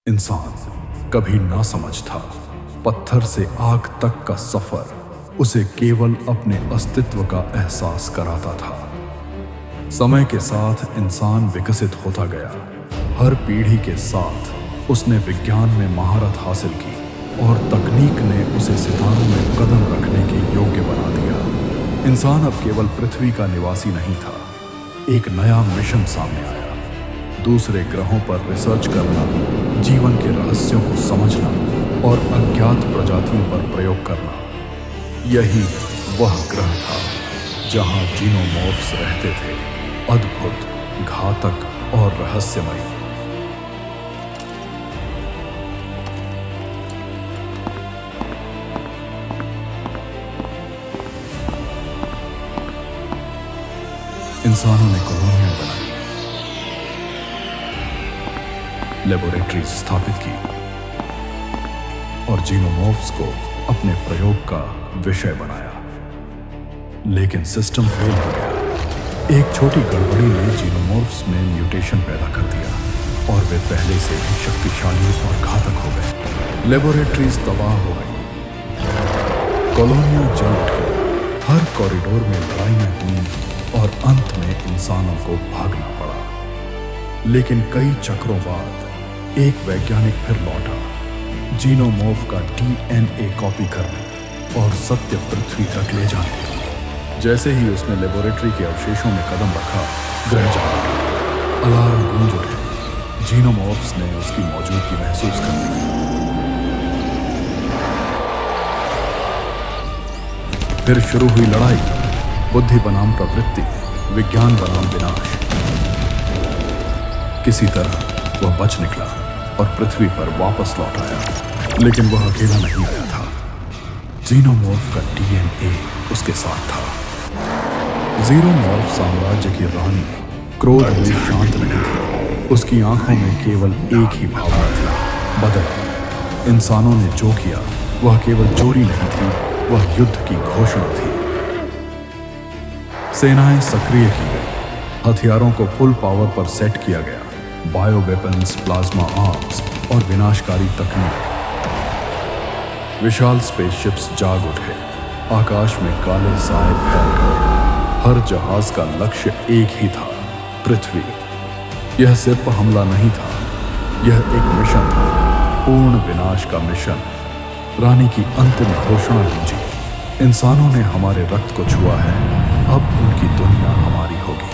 इंसान कभी ना समझ था, पत्थर से आग तक का सफर उसे केवल अपने अस्तित्व का एहसास कराता था। समय के साथ इंसान विकसित होता गया। हर पीढ़ी के साथ उसने विज्ञान में महारत हासिल की और तकनीक ने उसे सितारों में कदम रखने के योग्य बना दिया। इंसान अब केवल पृथ्वी का निवासी नहीं था, एक नया मिशन सामने आया। दूसरे ग्रहों पर रिसर्च करना, जीवन के रहस्यों को समझना और अज्ञात प्रजातियों पर प्रयोग करना। यही वह ग्रह था जहां जीनोमॉर्फ्स रहते थे, अद्भुत, घातक और रहस्यमयी। इंसानों ने कॉलोनियां बनाई, लेबोरेटरीज स्थापित की और जीनोमॉर्फ्स को अपने प्रयोग का विषय बनाया। लेकिन सिस्टम फेल हो गया। एक छोटी गड़बड़ी ने जीनोमॉर्फ्स में म्यूटेशन पैदा कर दिया और वे पहले से भी शक्तिशाली और घातक हो गए। लेबोरेटरीज तबाह हो गई, कॉलोनियां जल उठी, हर कॉरिडोर में लड़ाइयां हुई और अंत में इंसानों को भागना पड़ा। लेकिन कई चक्रों बाद एक वैज्ञानिक फिर लौटा, जीनोमॉर्फ का डीएनए कॉपी करने और सत्य पृथ्वी तक ले जाने। जैसे ही उसने लेबोरेटरी के अवशेषों में कदम रखा, ग्रह जाग उठा, अलार्म गूंज उठे। जीनोमॉर्फ्स ने उसकी मौजूदगी महसूस कर ली। फिर शुरू हुई लड़ाई, बुद्धि बनाम प्रवृत्ति, विज्ञान बनाम विनाश। किसी तरह वह बच निकला और पृथ्वी पर वापस लौट आया। लेकिन वह अकेला नहीं आया था, जीनोमॉर्फ का डीएनए उसके साथ था। जीनोमॉर्फ साम्राज्य की रानी क्रोध में शांत नहीं थी। उसकी आंखों में केवल एक ही भावना थी, बदला। इंसानों ने जो किया वह केवल चोरी नहीं थी, वह युद्ध की घोषणा थी। सेनाएं सक्रिय की गई, हथियारों को फुल पावर पर सेट किया गया, बायो वेपन्स, प्लाज्मा आर्म्स और विनाशकारी तकनीक। विशाल स्पेसशिप्स जाग उठे, आकाश में काले साए फैल गए। हर जहाज का लक्ष्य एक ही था, पृथ्वी। यह सिर्फ हमला नहीं था, यह एक मिशन था, पूर्ण विनाश का मिशन। रानी की अंतिम घोषणा गूंजी, इंसानों ने हमारे रक्त को छुआ है, अब उनकी दुनिया हमारी होगी।